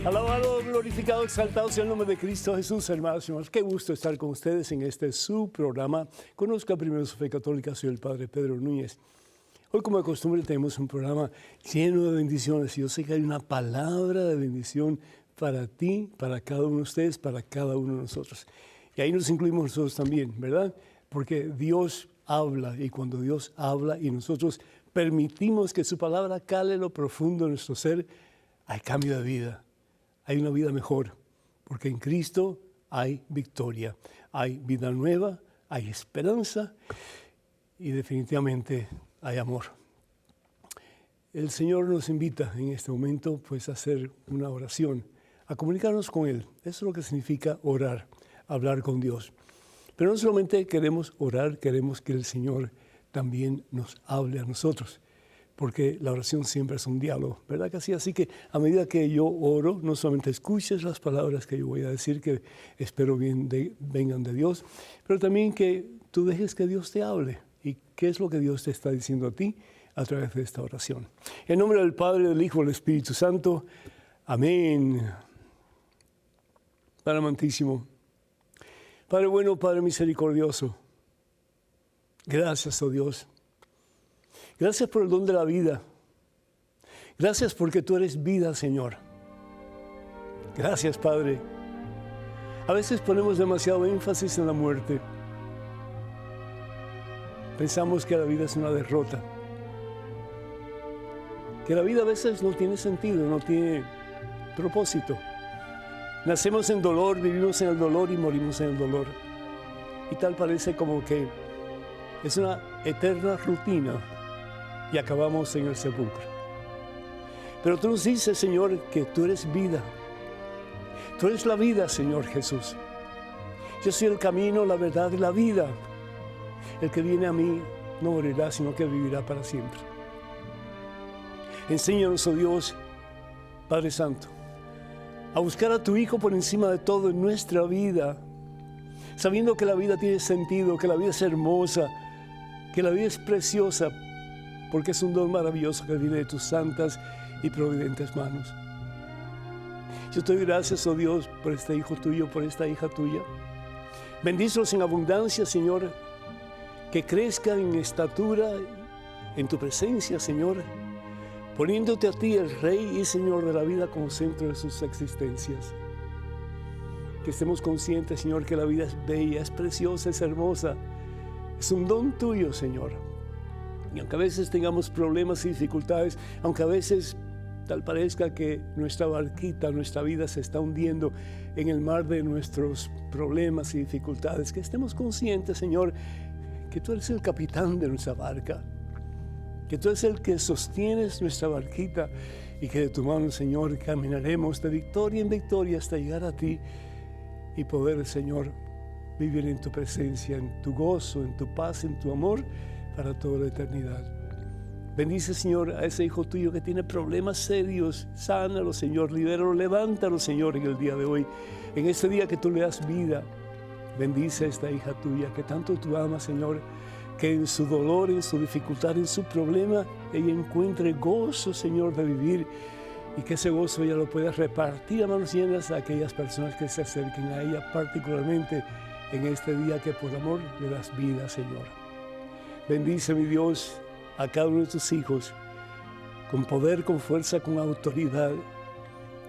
Alabado, glorificado, exaltado sea el nombre de Cristo Jesús, hermanos y hermanos. Qué gusto estar con ustedes en este su programa. Conozca primero su fe católica, soy el Padre Pedro Núñez. Hoy, como de costumbre, tenemos un programa lleno de bendiciones. Y yo sé que hay una palabra de bendición para ti, para cada uno de ustedes, para cada uno de nosotros. Y ahí nos incluimos nosotros también, ¿verdad? Porque Dios habla, y cuando Dios habla y nosotros permitimos que su palabra cale lo profundo de nuestro ser, hay cambio de vida. Hay una vida mejor, porque en Cristo hay victoria, hay vida nueva, hay esperanza y definitivamente hay amor. El Señor nos invita en este momento pues, a hacer una oración, a comunicarnos con Él. Eso es lo que significa orar, hablar con Dios. Pero no solamente queremos orar, queremos que el Señor también nos hable a nosotros. Porque la oración siempre es un diálogo, ¿verdad que sí? Así que a medida que yo oro, no solamente escuches las palabras que yo voy a decir, que espero vengan de Dios, pero también que tú dejes que Dios te hable. ¿Y qué es lo que Dios te está diciendo a ti a través de esta oración? En nombre del Padre, del Hijo y del Espíritu Santo. Amén. Padre amantísimo, Padre bueno, Padre misericordioso, gracias, oh Dios. Gracias por el don de la vida. Gracias porque tú eres vida, Señor. Gracias, Padre. A veces ponemos demasiado énfasis en la muerte. Pensamos que la vida es una derrota. Que la vida a veces no tiene sentido, no tiene propósito. Nacemos en dolor, vivimos en el dolor y morimos en el dolor. Y tal parece como que es una eterna rutina. Y acabamos en el sepulcro. Pero tú nos dices, Señor, que tú eres vida. Tú eres la vida, Señor Jesús. Yo soy el camino, la verdad y la vida. El que viene a mí no morirá, sino que vivirá para siempre. Enséñanos, oh Dios, Padre Santo, a buscar a tu Hijo por encima de todo en nuestra vida, sabiendo que la vida tiene sentido, que la vida es hermosa, que la vida es preciosa, porque es un don maravilloso que viene de tus santas y providentes manos. Yo te doy gracias, oh Dios, por este hijo tuyo, por esta hija tuya. Bendícelos en abundancia, Señor, que crezcan en estatura, en tu presencia, Señor, poniéndote a ti, el Rey y Señor de la vida, como centro de sus existencias. Que estemos conscientes, Señor, que la vida es bella, es preciosa, es hermosa. Es un don tuyo, Señor. Y aunque a veces tengamos problemas y dificultades, aunque a veces tal parezca que nuestra barquita, nuestra vida se está hundiendo en el mar de nuestros problemas y dificultades, que estemos conscientes, Señor, que tú eres el capitán de nuestra barca, que tú eres el que sostienes nuestra barquita y que de tu mano, Señor, caminaremos de victoria en victoria hasta llegar a ti y poder, Señor, vivir en tu presencia, en tu gozo, en tu paz, en tu amor, para toda la eternidad. Bendice, Señor, a ese hijo tuyo que tiene problemas serios. Sánalo, Señor, libéralo, levántalo, Señor, en el día de hoy. En este día que tú le das vida, bendice a esta hija tuya que tanto tú amas, Señor, que en su dolor, en su dificultad, en su problema, ella encuentre gozo, Señor, de vivir y que ese gozo ella lo pueda repartir a manos llenas a aquellas personas que se acerquen a ella, particularmente en este día que por amor le das vida, Señor. Bendice, mi Dios, a cada uno de tus hijos, con poder, con fuerza, con autoridad.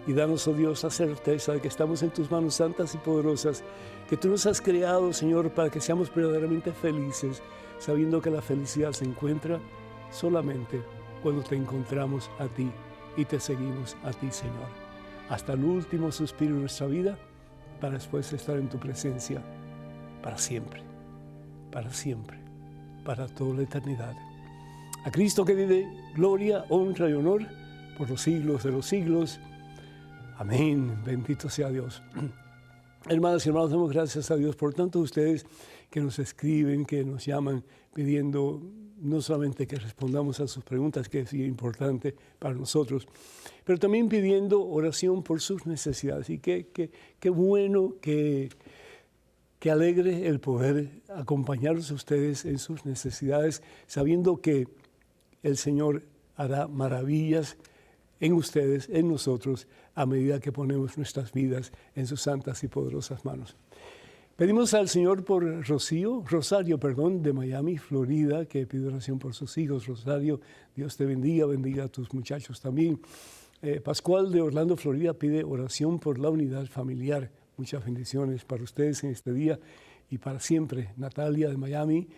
Y danos, oh Dios, la certeza de que estamos en tus manos santas y poderosas, que tú nos has creado, Señor, para que seamos verdaderamente felices, sabiendo que la felicidad se encuentra solamente cuando te encontramos a ti y te seguimos a ti, Señor. Hasta el último suspiro de nuestra vida, para después estar en tu presencia para siempre, para toda la eternidad. A Cristo que vive, gloria, honra y honor por los siglos de los siglos. Amén. Bendito sea Dios. Hermanas y hermanos, damos gracias a Dios por tantos de ustedes que nos escriben, que nos llaman pidiendo no solamente que respondamos a sus preguntas, que es importante para nosotros, pero también pidiendo oración por sus necesidades. Y qué bueno, que alegre el poder acompañarlos a ustedes en sus necesidades, sabiendo que el Señor hará maravillas en ustedes, en nosotros, a medida que ponemos nuestras vidas en sus santas y poderosas manos. Pedimos al Señor por Rosario, de Miami, Florida, que pide oración por sus hijos. Rosario, Dios te bendiga, bendiga a tus muchachos también. Pascual de Orlando, Florida, pide oración por la unidad familiar. Muchas bendiciones para ustedes en este día y para siempre. Natalia de Miami,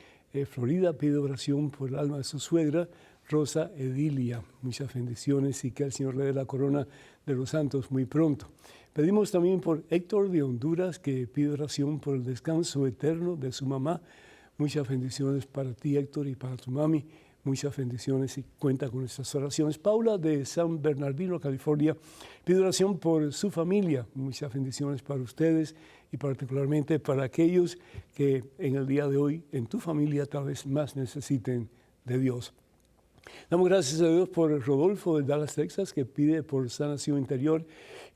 Florida, pide oración por el alma de su suegra, Rosa Edilia. Muchas bendiciones y que el Señor le dé la corona de los santos muy pronto. Pedimos también por Héctor de Honduras, que pide oración por el descanso eterno de su mamá. Muchas bendiciones para ti, Héctor, y para tu mami. Muchas bendiciones y cuenta con nuestras oraciones. Paula de San Bernardino, California, pide oración por su familia. Muchas bendiciones para ustedes y particularmente para aquellos que en el día de hoy, en tu familia, tal vez más necesiten de Dios. Damos gracias a Dios por Rodolfo de Dallas, Texas, que pide por sanación interior.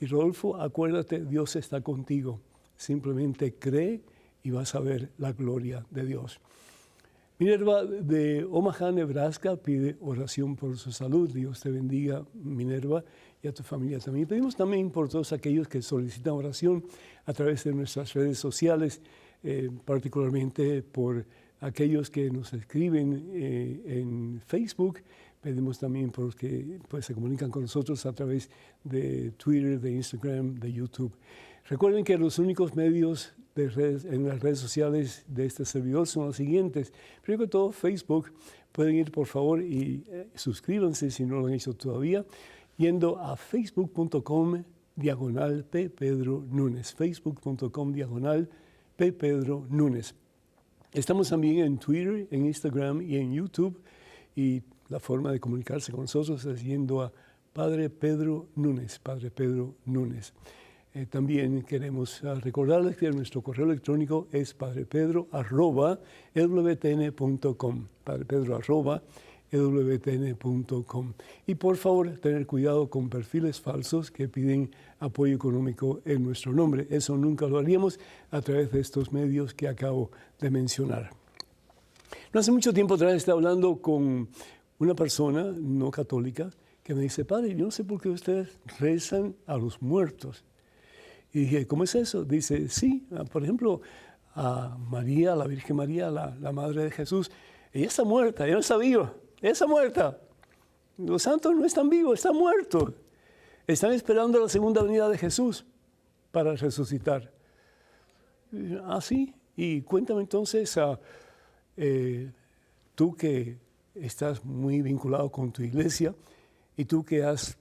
Y Rodolfo, acuérdate, Dios está contigo. Simplemente cree y vas a ver la gloria de Dios. Minerva de Omaha, Nebraska, pide oración por su salud. Dios te bendiga, Minerva, y a tu familia también. Pedimos también por todos aquellos que solicitan oración a través de nuestras redes sociales, particularmente por aquellos que nos escriben en Facebook. Pedimos también por los que se comunican con nosotros a través de Twitter, de Instagram, de YouTube. Recuerden que los únicos medios de redes, en las redes sociales de este servidor son los siguientes. Primero que todo, Facebook. Pueden ir, por favor, y suscríbanse si no lo han hecho todavía, yendo a facebook.com/P. Pedro Núñez. Facebook.com/P. Pedro Núñez. Estamos también en Twitter, en Instagram y en YouTube. Y la forma de comunicarse con nosotros es yendo a Padre Pedro Núñez, Padre Pedro Núñez. También queremos recordarles que nuestro correo electrónico es padrepedro@ewtn.com, padrepedro@ewtn.com. Y por favor, tener cuidado con perfiles falsos que piden apoyo económico en nuestro nombre. Eso nunca lo haríamos a través de estos medios que acabo de mencionar. No hace mucho tiempo atrás estaba hablando con una persona no católica que me dice: padre, yo no sé por qué ustedes rezan a los muertos. Y dije: ¿cómo es eso? Dice: sí, por ejemplo, a María, la Virgen María, la Madre de Jesús, ella está muerta, ella no está viva, ella está muerta. Los santos no están vivos, están muertos. Están esperando la segunda venida de Jesús para resucitar. Ah, sí. Y cuéntame entonces, tú que estás muy vinculado con tu iglesia y tú que has,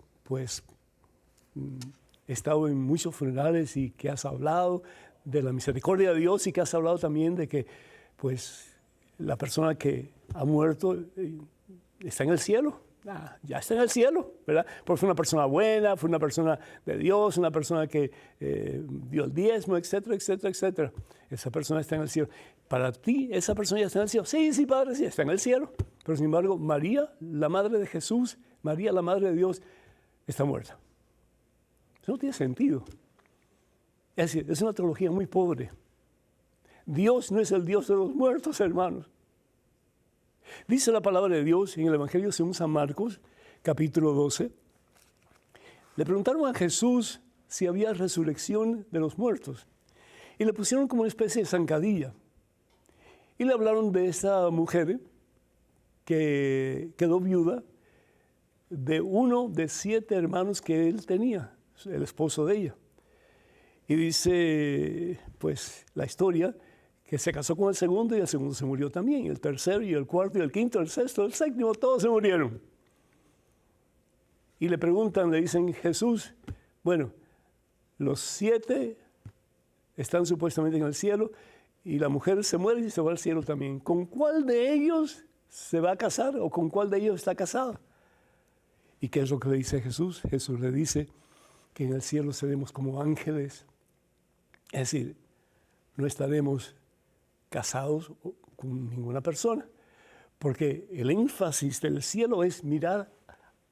estado en muchos funerales y que has hablado de la misericordia de Dios y que has hablado también de que, la persona que ha muerto está en el cielo. Ya está en el cielo, ¿verdad? Porque fue una persona buena, fue una persona de Dios, una persona que dio el diezmo, etcétera, etcétera, etcétera. Esa persona está en el cielo. Para ti, esa persona ya está en el cielo. Sí, sí, Padre, sí, está en el cielo. Pero sin embargo, María, la Madre de Jesús, María, la Madre de Dios, está muerta. Eso no tiene sentido. Es decir, es una teología muy pobre. Dios no es el Dios de los muertos, hermanos. Dice la palabra de Dios en el Evangelio según San Marcos, capítulo 12. Le preguntaron a Jesús si había resurrección de los muertos. Y le pusieron como una especie de zancadilla. Y le hablaron de esa mujer que quedó viuda de uno de 7 hermanos que él tenía, el esposo de ella. Y dice, la historia, que se casó con el segundo y el segundo se murió también. Y el tercero y el cuarto y el quinto, el sexto, el séptimo, todos se murieron. Y le preguntan, le dicen: Jesús, los 7 están supuestamente en el cielo y la mujer se muere y se va al cielo también. ¿Con cuál de ellos se va a casar o con cuál de ellos está casada? ¿Y qué es lo que le dice Jesús? Jesús le dice que en el cielo seremos como ángeles. Es decir, no estaremos casados con ninguna persona, porque el énfasis del cielo es mirar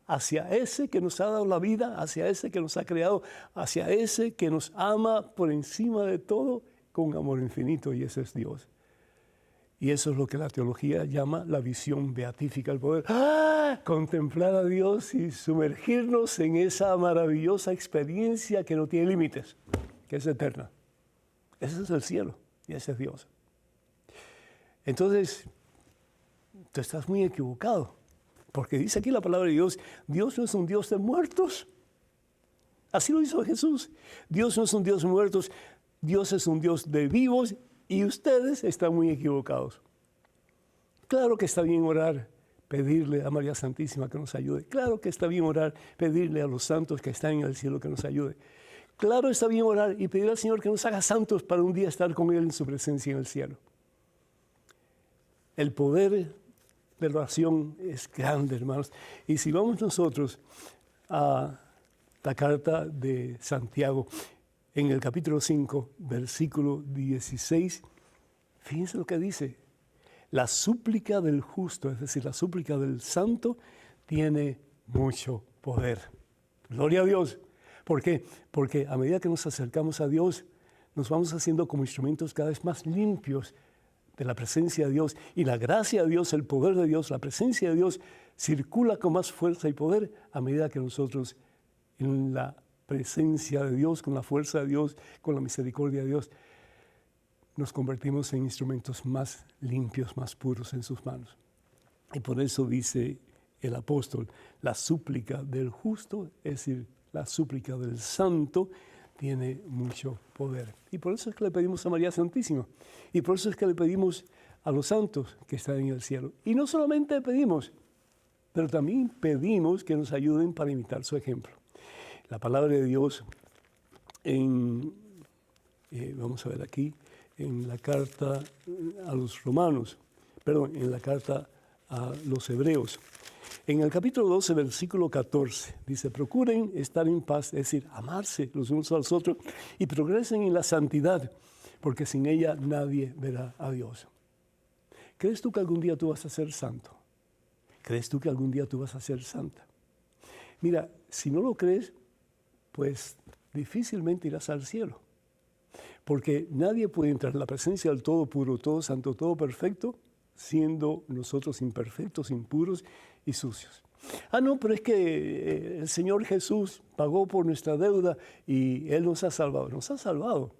hacia ese que nos ha dado la vida, hacia ese que nos ha creado, hacia ese que nos ama por encima de todo con amor infinito, y ese es Dios. Y eso es lo que la teología llama la visión beatífica, el poder contemplar a Dios y sumergirnos en esa maravillosa experiencia que no tiene límites, que es eterna. Ese es el cielo y ese es Dios. Entonces, tú estás muy equivocado, porque dice aquí la palabra de Dios, Dios no es un Dios de muertos. Así lo hizo Jesús. Dios no es un Dios de muertos, Dios es un Dios de vivos y ustedes están muy equivocados. Claro que está bien orar, pedirle a María Santísima que nos ayude. Claro que está bien orar, pedirle a los santos que están en el cielo que nos ayude. Claro está bien orar y pedir al Señor que nos haga santos para un día estar con Él en su presencia en el cielo. El poder de la oración es grande, hermanos. Y si vamos nosotros a la carta de Santiago, en el capítulo 5, versículo 16, fíjense lo que dice. La súplica del justo, es decir, la súplica del santo, tiene mucho poder. Gloria a Dios. ¿Por qué? Porque a medida que nos acercamos a Dios, nos vamos haciendo como instrumentos cada vez más limpios de la presencia de Dios. Y la gracia de Dios, el poder de Dios, la presencia de Dios, circula con más fuerza y poder a medida que nosotros, en la presencia de Dios, con la fuerza de Dios, con la misericordia de Dios, nos convertimos en instrumentos más limpios, más puros en sus manos. Y por eso dice el apóstol, la súplica del justo, es decir, la súplica del santo, tiene mucho poder. Y por eso es que le pedimos a María Santísima. Y por eso es que le pedimos a los santos que están en el cielo. Y no solamente pedimos, pero también pedimos que nos ayuden para imitar su ejemplo. La palabra de Dios vamos a ver aquí, en la carta a los romanos, en la carta a los hebreos. En el capítulo 12, versículo 14, dice, procuren estar en paz, es decir, amarse los unos a los otros y progresen en la santidad, porque sin ella nadie verá a Dios. ¿Crees tú que algún día tú vas a ser santo? ¿Crees tú que algún día tú vas a ser santa? Mira, si no lo crees, pues difícilmente irás al cielo. Porque nadie puede entrar en la presencia del todo puro, todo santo, todo perfecto, siendo nosotros imperfectos, impuros y sucios. No, pero es que el Señor Jesús pagó por nuestra deuda y Él nos ha salvado. Nos ha salvado.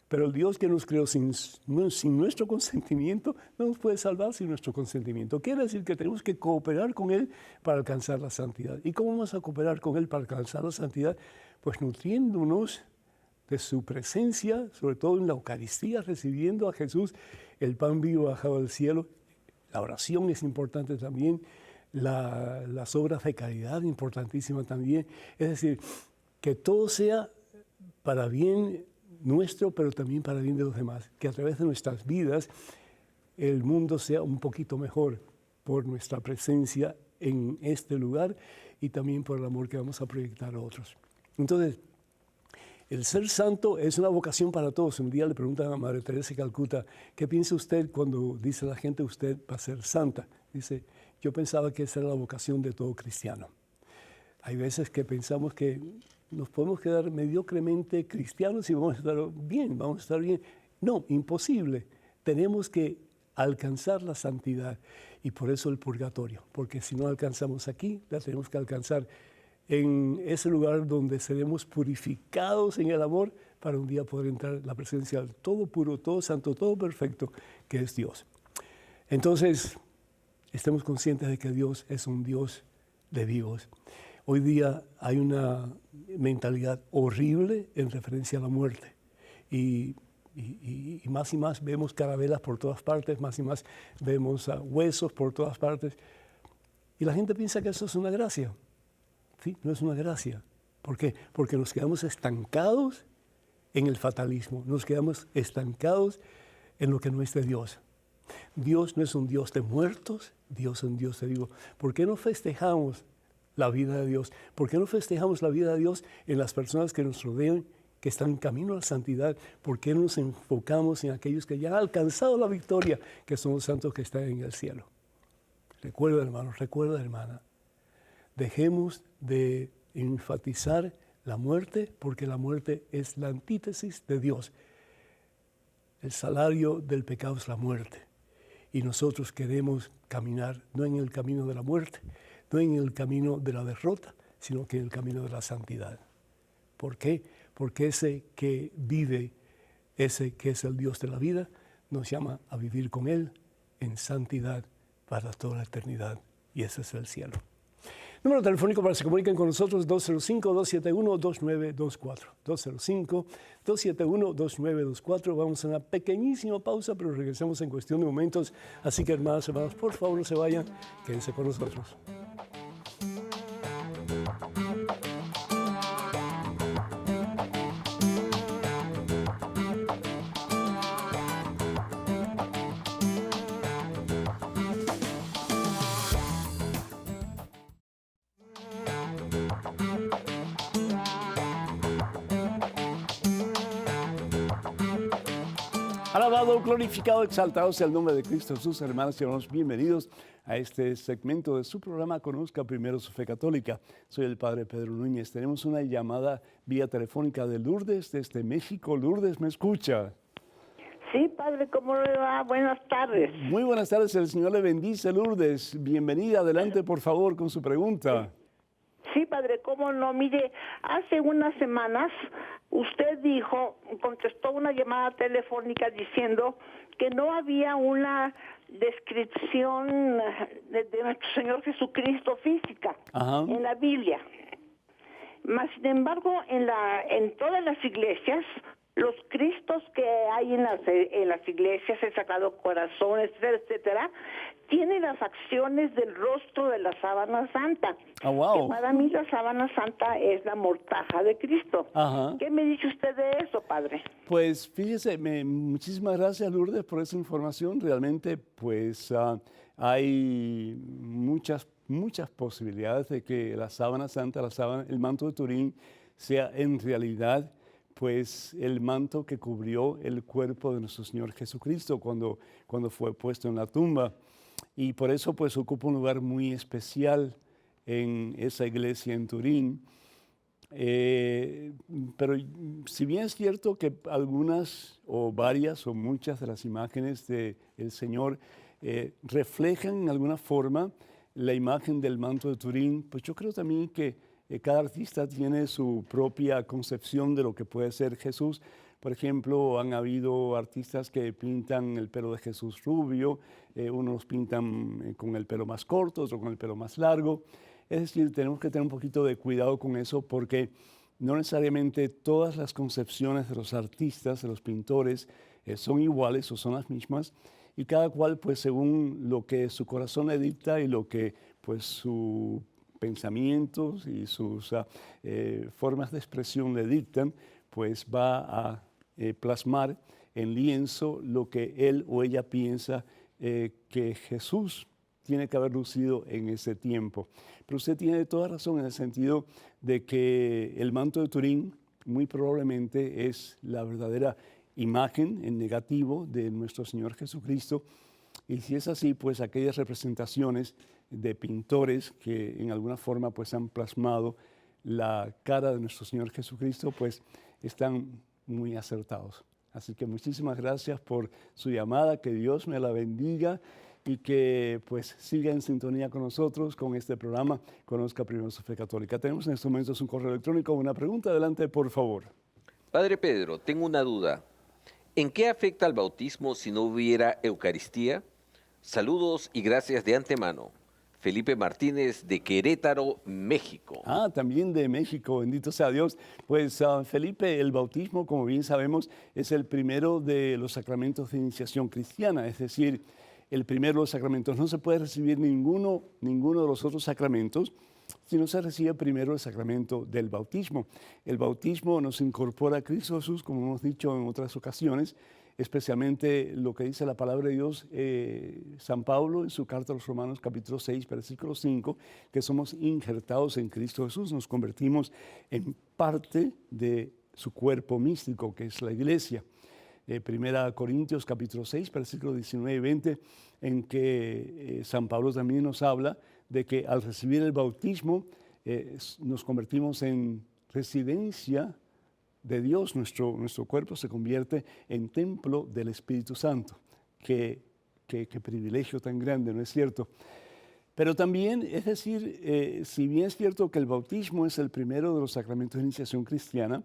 Pero el Dios que nos creó sin nuestro consentimiento no nos puede salvar sin nuestro consentimiento. Quiere decir que tenemos que cooperar con Él para alcanzar la santidad. ¿Y cómo vamos a cooperar con Él para alcanzar la santidad? Pues nutriéndonos de su presencia, sobre todo en la Eucaristía, recibiendo a Jesús, el pan vivo bajado del cielo. La oración es importante también, las obras de caridad importantísimas también. Es decir, que todo sea para bien nuestro, pero también para bien de los demás. Que a través de nuestras vidas el mundo sea un poquito mejor por nuestra presencia en este lugar y también por el amor que vamos a proyectar a otros. Entonces, el ser santo es una vocación para todos. Un día le preguntan a Madre Teresa de Calcuta, ¿qué piensa usted cuando dice la gente usted va a ser santa? Dice, yo pensaba que esa era la vocación de todo cristiano. Hay veces que pensamos que nos podemos quedar mediocremente cristianos y vamos a estar bien. No, imposible. Tenemos que alcanzar la santidad y por eso el purgatorio, porque si no alcanzamos aquí, la tenemos que alcanzar en ese lugar donde seremos purificados en el amor para un día poder entrar en la presencia del todo puro, todo santo, todo perfecto, que es Dios. Entonces, estemos conscientes de que Dios es un Dios de vivos. Hoy día hay una mentalidad horrible en referencia a la muerte. Y más vemos carabelas por todas partes, más y más vemos huesos por todas partes. Y la gente piensa que eso es una gracia. Sí, no es una gracia. ¿Por qué? Porque nos quedamos estancados en el fatalismo, nos quedamos estancados en lo que no es de Dios. Dios no es un Dios de muertos, Dios es un Dios de vivos. ¿Por qué no festejamos la vida de Dios? ¿Por qué no festejamos la vida de Dios en las personas que nos rodean, que están en camino a la santidad? ¿Por qué no nos enfocamos en aquellos que ya han alcanzado la victoria, que son los santos que están en el cielo? Recuerda, hermano, recuerda, hermana. Dejemos de enfatizar la muerte, porque la muerte es la antítesis de Dios. El salario del pecado es la muerte. Y nosotros queremos caminar no en el camino de la muerte, no en el camino de la derrota, sino que en el camino de la santidad. ¿Por qué? Porque ese que vive, ese que es el Dios de la vida, nos llama a vivir con Él en santidad para toda la eternidad. Y ese es el cielo. Número telefónico para que se comuniquen con nosotros, 205-271-2924. 205-271-2924. Vamos a una pequeñísima pausa, pero regresamos en cuestión de momentos. Así que, hermanos, por favor, no se vayan, quédense con nosotros. Alabado, glorificado, exaltado sea el nombre de Cristo Jesús, hermanos y hermanos, bienvenidos a este segmento de su programa Conozca Primero su Fe Católica. Soy el Padre Pedro Núñez. Tenemos una llamada vía telefónica de Lourdes desde México. Lourdes, ¿me escucha? Sí, Padre, ¿cómo le va? Buenas tardes. Muy buenas tardes, el Señor le bendice, Lourdes. Bienvenida, adelante por favor con su pregunta. Sí, Padre, ¿cómo no? Mire, hace unas semanas usted contestó una llamada telefónica diciendo que no había una descripción de nuestro Señor Jesucristo física en la Biblia. Mas, sin embargo, en todas las iglesias, los Cristos que hay en las iglesias, el Sagrado Corazón, etcétera, etcétera, tienen las acciones del rostro de la sábana santa. Oh, wow. Que para mí la sábana santa es la mortaja de Cristo. ¿Qué me dice usted de eso, Padre? Pues fíjese, muchísimas gracias, Lourdes, por esa información. Realmente, pues hay muchas posibilidades de que la sábana santa, el manto de Turín, sea en realidad pues el manto que cubrió el cuerpo de nuestro Señor Jesucristo cuando fue puesto en la tumba. Y por eso pues ocupa un lugar muy especial en esa iglesia en Turín. Pero si bien es cierto que algunas o varias o muchas de las imágenes del Señor reflejan en alguna forma la imagen del manto de Turín, pues yo creo también que cada artista tiene su propia concepción de lo que puede ser Jesús. Por ejemplo, han habido artistas que pintan el pelo de Jesús rubio, unos pintan con el pelo más corto, otros con el pelo más largo. Es decir, tenemos que tener un poquito de cuidado con eso porque no necesariamente todas las concepciones de los artistas, de los pintores, son iguales o son las mismas. Y cada cual, pues según lo que su corazón le dicta y lo que pues su pensamientos y sus formas de expresión le dictan, pues va a plasmar en lienzo lo que él o ella piensa que Jesús tiene que haber lucido en ese tiempo. Pero usted tiene toda razón en el sentido de que el manto de Turín muy probablemente es la verdadera imagen en negativo de nuestro Señor Jesucristo. Y si es así, pues aquellas representaciones de pintores que en alguna forma pues han plasmado la cara de nuestro Señor Jesucristo, pues están muy acertados. Así que muchísimas gracias por su llamada, que Dios me la bendiga y que pues siga en sintonía con nosotros con este programa Conozca Primero su Fe Católica. Tenemos en estos momentos un correo electrónico, una pregunta, adelante por favor. Padre Pedro, tengo una duda. ¿En qué afecta al bautismo si no hubiera Eucaristía? Saludos y gracias de antemano. Felipe Martínez de Querétaro, México. También de México, bendito sea Dios. Pues Felipe, el bautismo, como bien sabemos, es el primero de los sacramentos de iniciación cristiana, es decir, el primero de los sacramentos. No se puede recibir ninguno de los otros sacramentos si no se recibe primero el sacramento del bautismo. El bautismo nos incorpora a Cristo Jesús, como hemos dicho en otras ocasiones, especialmente lo que dice la palabra de Dios, San Pablo en su carta a los Romanos capítulo 6, versículo 5, que somos injertados en Cristo Jesús, nos convertimos en parte de su cuerpo místico, que es la iglesia. Primera Corintios capítulo 6, versículo 19 y 20, en que San Pablo también nos habla de que al recibir el bautismo nos convertimos en residencia de Dios. Nuestro cuerpo se convierte en templo del Espíritu Santo, que qué privilegio tan grande, ¿no es cierto? Pero también, es decir, si bien es cierto que el bautismo es el primero de los sacramentos de iniciación cristiana,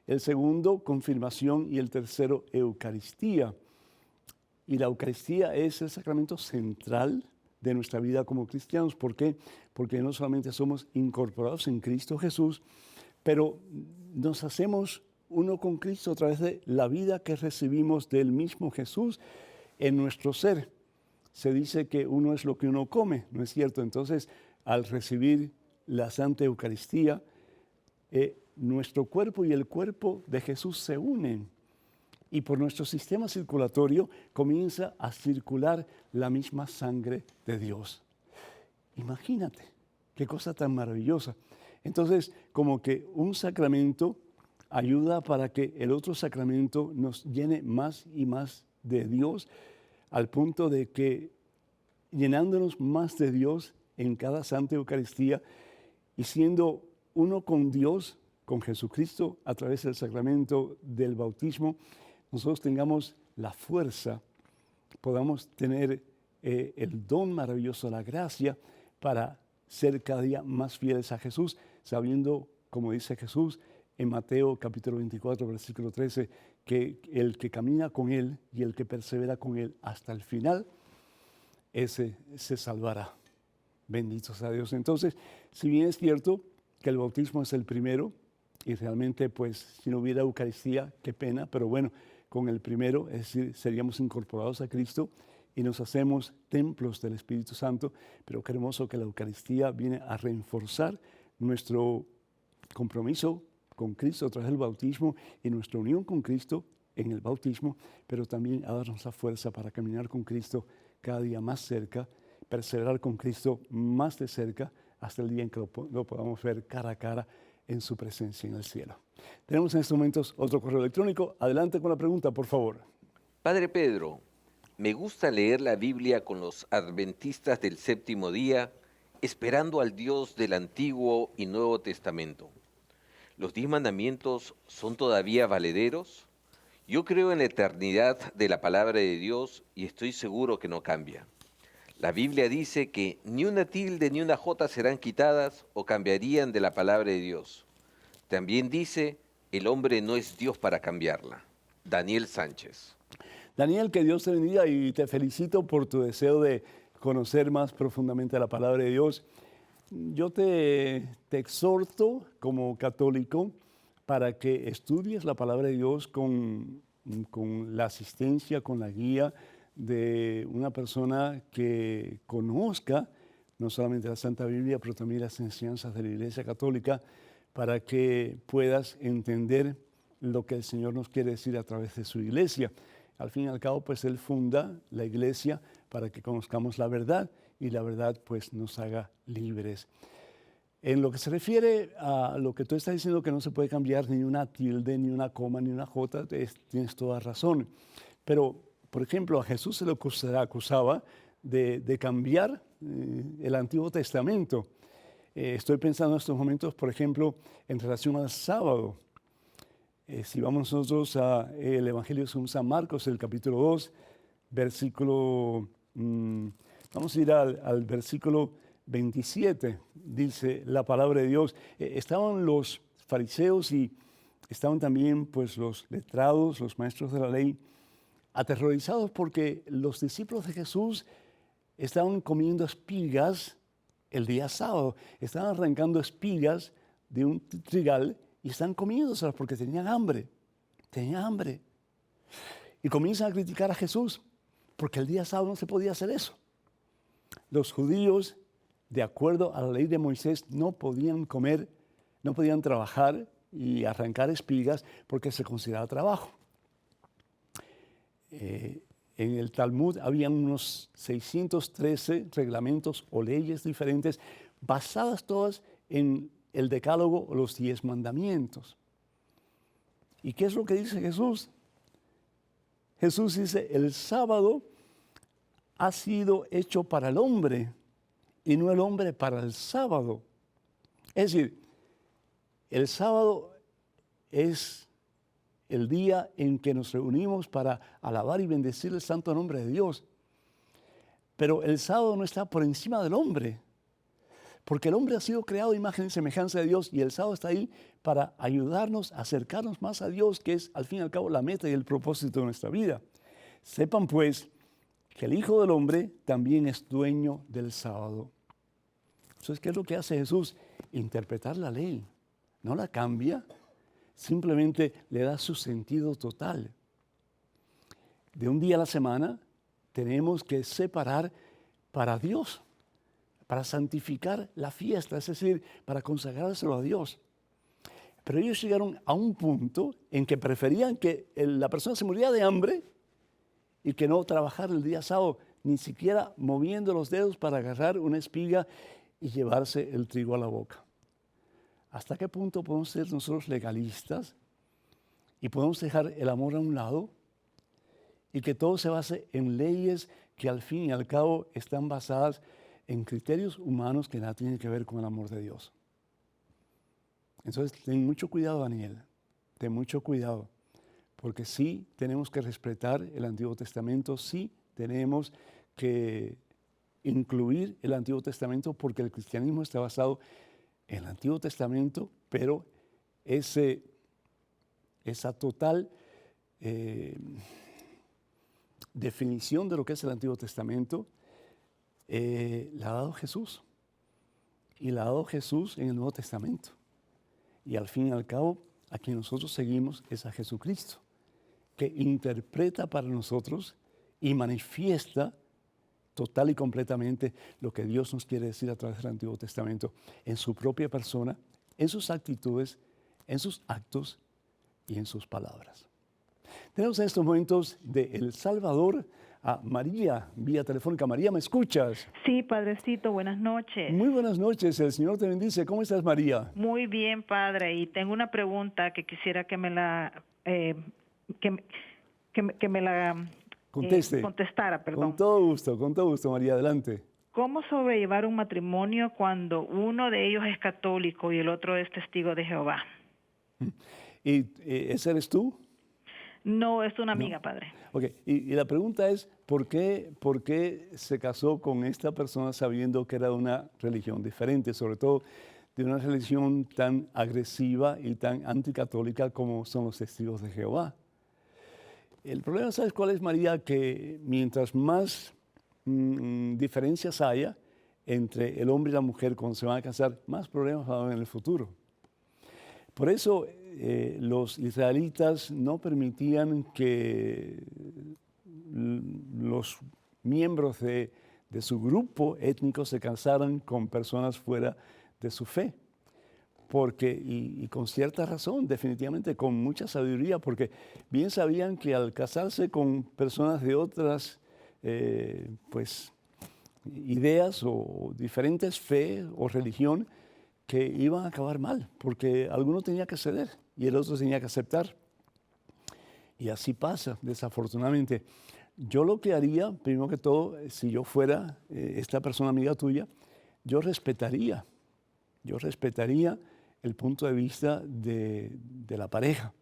el segundo, confirmación, y el tercero, Eucaristía. Y la Eucaristía es el sacramento central de nuestra vida como cristianos. ¿Por qué? Porque no solamente somos incorporados en Cristo Jesús, pero nos hacemos uno con Cristo a través de la vida que recibimos del mismo Jesús en nuestro ser. Se dice que uno es lo que uno come, ¿no es cierto? Entonces, al recibir la Santa Eucaristía, nuestro cuerpo y el cuerpo de Jesús se unen. Y por nuestro sistema circulatorio comienza a circular la misma sangre de Dios. Imagínate, qué cosa tan maravillosa. Entonces, como que un sacramento ayuda para que el otro sacramento nos llene más y más de Dios, al punto de que llenándonos más de Dios en cada Santa Eucaristía y siendo uno con Dios, con Jesucristo, a través del sacramento del bautismo, nosotros tengamos la fuerza, podamos tener el don maravilloso, la gracia, para ser cada día más fieles a Jesús, sabiendo, como dice Jesús en Mateo capítulo 24, versículo 13, que el que camina con Él y el que persevera con Él hasta el final, ese se salvará. Bendito sea Dios. Entonces, si bien es cierto que el bautismo es el primero, y realmente, pues, si no hubiera Eucaristía, qué pena, pero bueno, con el primero, es decir, seríamos incorporados a Cristo y nos hacemos templos del Espíritu Santo, pero qué hermoso que la Eucaristía viene a reforzar nuestro compromiso con Cristo a través del bautismo y nuestra unión con Cristo en el bautismo, pero también a darnos la fuerza para caminar con Cristo cada día más cerca, perseverar con Cristo más de cerca hasta el día en que lo podamos ver cara a cara en su presencia en el cielo. Tenemos en estos momentos otro correo electrónico. Adelante con la pregunta, por favor. Padre Pedro, me gusta leer la Biblia con los adventistas del séptimo día, esperando al Dios del Antiguo y Nuevo Testamento. ¿Los 10 mandamientos son todavía valederos? Yo creo en la eternidad de la palabra de Dios y estoy seguro que no cambia. La Biblia dice que ni una tilde ni una jota serán quitadas o cambiarían de la palabra de Dios. También dice, el hombre no es Dios para cambiarla. Daniel Sánchez. Daniel, que Dios te bendiga y te felicito por tu deseo de conocer más profundamente la palabra de Dios. Yo te exhorto como católico para que estudies la palabra de Dios con la asistencia, con la guía de una persona que conozca no solamente la Santa Biblia, pero también las enseñanzas de la Iglesia Católica, para que puedas entender lo que el Señor nos quiere decir a través de su Iglesia. Al fin y al cabo, pues Él funda la Iglesia para que conozcamos la verdad y la verdad pues nos haga libres. En lo que se refiere a lo que tú estás diciendo, que no se puede cambiar ni una tilde, ni una coma, ni una jota, tienes toda razón. Pero, por ejemplo, a Jesús se le acusaba de cambiar el Antiguo Testamento. Estoy pensando en estos momentos, por ejemplo, en relación al sábado. Si vamos nosotros al Evangelio según San Marcos, el capítulo 2, versículo, vamos a ir al versículo 27, dice la palabra de Dios. Estaban los fariseos y estaban también pues los letrados, los maestros de la ley, aterrorizados porque los discípulos de Jesús estaban comiendo espigas el día sábado. Estaban arrancando espigas de un trigal y están comiéndoselas porque tenían hambre. Tenían hambre. Y comienzan a criticar a Jesús porque el día sábado no se podía hacer eso. Los judíos, de acuerdo a la ley de Moisés, no podían comer, no podían trabajar y arrancar espigas porque se consideraba trabajo. En el Talmud había unos 613 reglamentos o leyes diferentes, basadas todas en el decálogo o los 10 mandamientos. ¿Y qué es lo que dice Jesús? Jesús dice, el sábado ha sido hecho para el hombre y no el hombre para el sábado. Es decir, el sábado es el día en que nos reunimos para alabar y bendecir el santo nombre de Dios. Pero el sábado no está por encima del hombre, porque el hombre ha sido creado a imagen y semejanza de Dios y el sábado está ahí para ayudarnos a acercarnos más a Dios, que es al fin y al cabo la meta y el propósito de nuestra vida. Sepan pues que el Hijo del Hombre también es dueño del sábado. Entonces, ¿qué es lo que hace Jesús? Interpretar la ley. No la cambia, simplemente le da su sentido total. De un día a la semana tenemos que separar para Dios, para santificar la fiesta, es decir, para consagrárselo a Dios. Pero ellos llegaron a un punto en que preferían que la persona se muriera de hambre y que no trabajar el día sábado, ni siquiera moviendo los dedos para agarrar una espiga y llevarse el trigo a la boca. ¿Hasta qué punto podemos ser nosotros legalistas y podemos dejar el amor a un lado y que todo se base en leyes que al fin y al cabo están basadas en criterios humanos que nada tienen que ver con el amor de Dios? Entonces, ten mucho cuidado, Daniel, ten mucho cuidado, porque sí tenemos que respetar el Antiguo Testamento, sí tenemos que incluir el Antiguo Testamento, porque el cristianismo está basado en el Antiguo Testamento, pero esa total definición de lo que es el Antiguo Testamento la ha dado Jesús, y la ha dado Jesús en el Nuevo Testamento. Y al fin y al cabo, a quien nosotros seguimos es a Jesucristo, que interpreta para nosotros y manifiesta total y completamente lo que Dios nos quiere decir a través del Antiguo Testamento, en su propia persona, en sus actitudes, en sus actos y en sus palabras. Tenemos en estos momentos de El Salvador a María, vía telefónica. María, ¿me escuchas? Sí, Padrecito, buenas noches. Muy buenas noches, el Señor te bendice. ¿Cómo estás, María? Muy bien, Padre, y tengo una pregunta que quisiera que me la Conteste. contestara, perdón. Con todo gusto, María, adelante. ¿Cómo sobrellevar un matrimonio cuando uno de ellos es católico y el otro es testigo de Jehová? ¿Y ese eres tú? No, es una amiga, No. Padre. Ok, y la pregunta es, ¿por qué se casó con esta persona sabiendo que era de una religión diferente, sobre todo de una religión tan agresiva y tan anticatólica como son los testigos de Jehová? El problema, ¿sabes cuál es, María? Que mientras más diferencias haya entre el hombre y la mujer cuando se van a casar, más problemas va a haber en el futuro. Por eso los israelitas no permitían que los miembros de su grupo étnico se casaran con personas fuera de su fe. Porque, y con cierta razón, definitivamente con mucha sabiduría, porque bien sabían que al casarse con personas de otras ideas o diferentes fe o religión, que iban a acabar mal, porque alguno tenía que ceder y el otro tenía que aceptar. Y así pasa, desafortunadamente. Yo lo que haría, primero que todo, si yo fuera esta persona amiga tuya, yo respetaría el punto de vista de la pareja.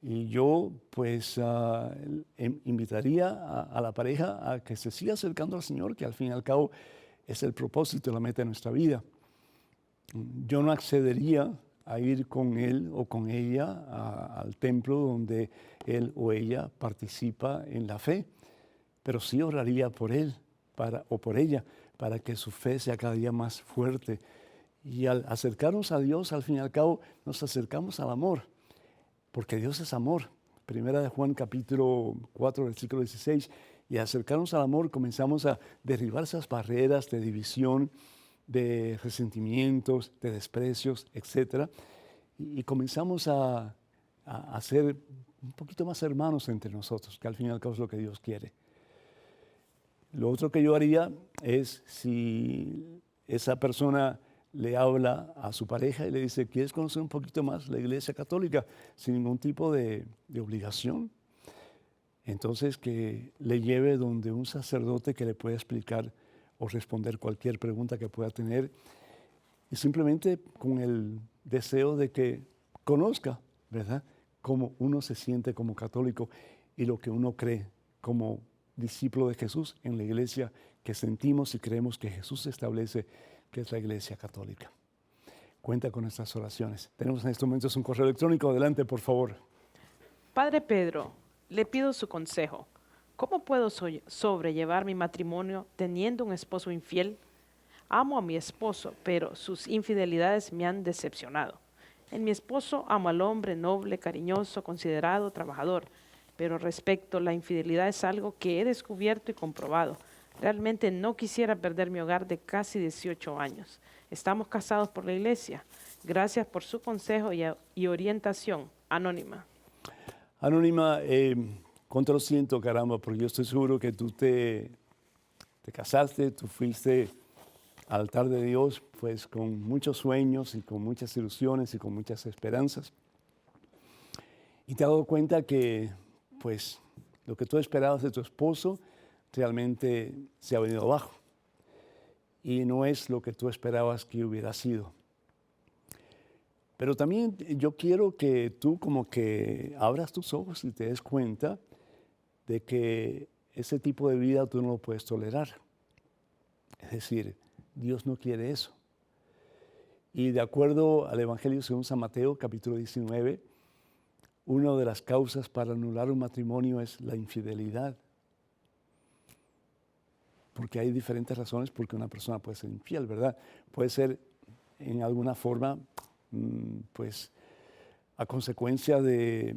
Y yo, pues, invitaría a la pareja a que se siga acercando al Señor, que al fin y al cabo es el propósito, la meta de nuestra vida. Yo no accedería a ir con él o con ella al templo donde él o ella participa en la fe, pero sí oraría por él o por ella para que su fe sea cada día más fuerte. Y al acercarnos a Dios, al fin y al cabo, nos acercamos al amor, porque Dios es amor. Primera de Juan, capítulo 4, versículo 16. Y al acercarnos al amor comenzamos a derribar esas barreras de división, de resentimientos, de desprecios, etc. Y comenzamos a ser un poquito más hermanos entre nosotros, que al fin y al cabo es lo que Dios quiere. Lo otro que yo haría es, si esa persona le habla a su pareja y le dice, ¿quieres conocer un poquito más la Iglesia Católica? Sin ningún tipo de obligación. Entonces, que le lleve donde un sacerdote que le pueda explicar o responder cualquier pregunta que pueda tener, y simplemente con el deseo de que conozca, ¿verdad?, cómo uno se siente como católico y lo que uno cree como discípulo de Jesús en la iglesia que sentimos y creemos que Jesús establece, que es la Iglesia Católica. Cuenta con nuestras oraciones. Tenemos en estos momentos un correo electrónico. Adelante, por favor. Padre Pedro, le pido su consejo. ¿Cómo puedo sobrellevar mi matrimonio teniendo un esposo infiel? Amo a mi esposo, pero sus infidelidades me han decepcionado. En mi esposo amo al hombre noble, cariñoso, considerado, trabajador, pero respecto a la infidelidad es algo que he descubierto y comprobado. Realmente no quisiera perder mi hogar de casi 18 años. Estamos casados por la iglesia. Gracias por su consejo y orientación. Anónima. Anónima, cuánto lo siento, caramba, porque yo estoy seguro que tú te casaste, tú fuiste al altar de Dios, pues con muchos sueños y con muchas ilusiones y con muchas esperanzas. Y te has dado cuenta que, pues, lo que tú esperabas de tu esposo realmente se ha venido abajo. Y no es lo que tú esperabas que hubiera sido. Pero también yo quiero que tú como que abras tus ojos y te des cuenta de que ese tipo de vida tú no lo puedes tolerar. Es decir, Dios no quiere eso. Y de acuerdo al Evangelio según San Mateo, capítulo 19, una de las causas para anular un matrimonio es la infidelidad. Porque hay diferentes razones por qué una persona puede ser infiel, ¿verdad? Puede ser en alguna forma, pues, a consecuencia de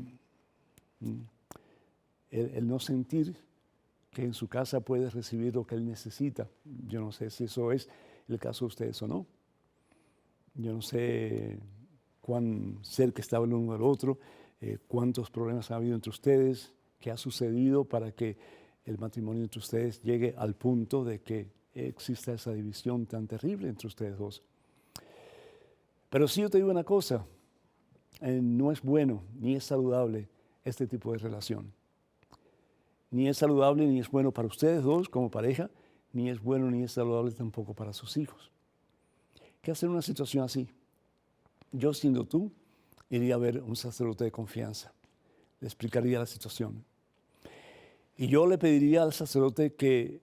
el no sentir que en su casa puede recibir lo que él necesita. Yo no sé si eso es el caso de ustedes o no. Yo no sé cuán cerca estaba el uno del otro, cuántos problemas ha habido entre ustedes, qué ha sucedido para que el matrimonio entre ustedes llegue al punto de que exista esa división tan terrible entre ustedes dos. Pero sí yo te digo una cosa, no es bueno ni es saludable este tipo de relación. Ni es saludable ni es bueno para ustedes dos como pareja, ni es bueno ni es saludable tampoco para sus hijos. ¿Qué hacer en una situación así? Yo, siendo tú, iría a ver a un sacerdote de confianza. Le explicaría la situación. Y yo le pediría al sacerdote que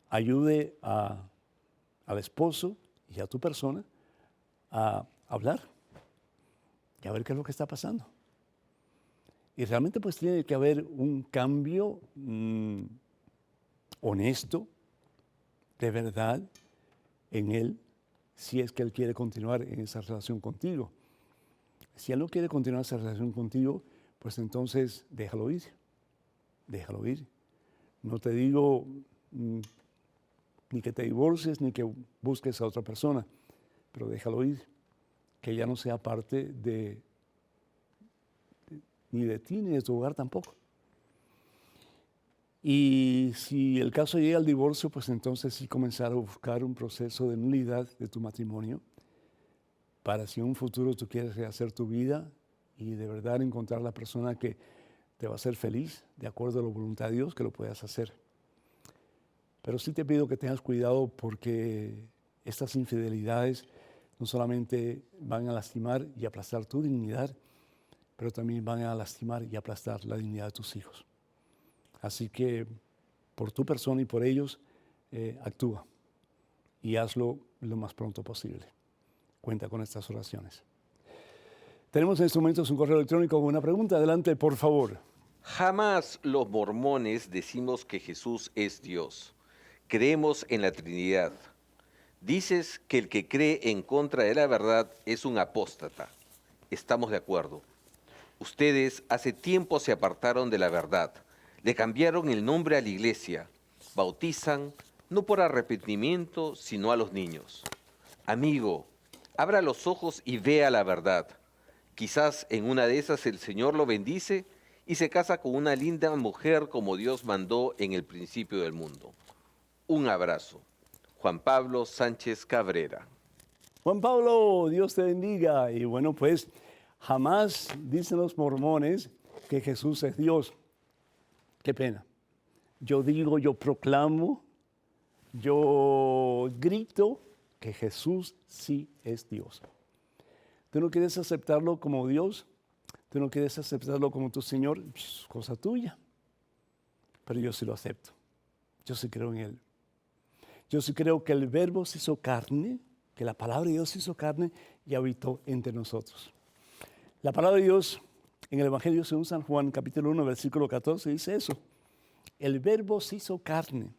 ayude al esposo y a tu persona a hablar y a ver qué es lo que está pasando. Y realmente pues tiene que haber un cambio honesto, de verdad, en él, si es que él quiere continuar en esa relación contigo. Si él no quiere continuar esa relación contigo, pues entonces déjalo ir, déjalo ir. No te digo ni que te divorcies ni que busques a otra persona, pero déjalo ir, que ya no sea parte ni de ti ni de tu hogar tampoco. Y si el caso llega al divorcio, pues entonces sí comenzar a buscar un proceso de nulidad de tu matrimonio para si en un futuro tú quieres rehacer tu vida y de verdad encontrar la persona que te va a hacer feliz, de acuerdo a la voluntad de Dios, que lo puedas hacer. Pero sí te pido que tengas cuidado porque estas infidelidades no solamente van a lastimar y aplastar tu dignidad, pero también van a lastimar y aplastar la dignidad de tus hijos. Así que por tu persona y por ellos, actúa y hazlo lo más pronto posible. Cuenta con estas oraciones. Tenemos en estos momentos un correo electrónico con una pregunta. Adelante, por favor. Jamás los mormones decimos que Jesús es Dios. Creemos en la Trinidad. Dices que el que cree en contra de la verdad es un apóstata. Estamos de acuerdo. Ustedes hace tiempo se apartaron de la verdad. Le cambiaron el nombre a la iglesia. Bautizan no por arrepentimiento, sino a los niños. Amigo, abra los ojos y vea la verdad. Quizás en una de esas el Señor lo bendice y se casa con una linda mujer como Dios mandó en el principio del mundo. Un abrazo. Juan Pablo Sánchez Cabrera. Juan Pablo, Dios te bendiga. Y bueno, pues jamás dicen los mormones que Jesús es Dios. Qué pena. Yo digo, yo proclamo, yo grito que Jesús sí es Dios. ¿Tú no quieres aceptarlo como Dios? ¿Tú no quieres aceptarlo como tu Señor? Pues, cosa tuya. Pero yo sí lo acepto. Yo sí creo en Él. Yo sí creo que el Verbo se hizo carne, que la palabra de Dios se hizo carne y habitó entre nosotros. La palabra de Dios en el Evangelio según San Juan, capítulo 1, versículo 14, dice eso. El Verbo se hizo carne.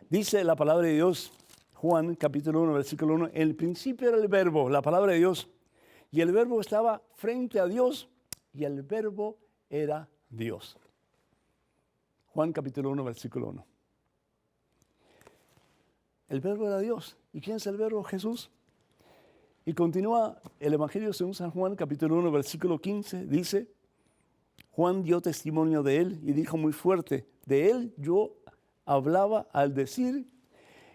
Dice la palabra de Dios, Juan, capítulo 1, versículo 1, en el principio era el Verbo, la palabra de Dios, y el Verbo estaba frente a Dios, y el Verbo era Dios. Juan, capítulo 1, versículo 1. El Verbo era Dios. ¿Y quién es el Verbo? Jesús. Y continúa el Evangelio según San Juan, capítulo 1, versículo 15, dice, Juan dio testimonio de él y dijo muy fuerte, de él yo hablaba al decir,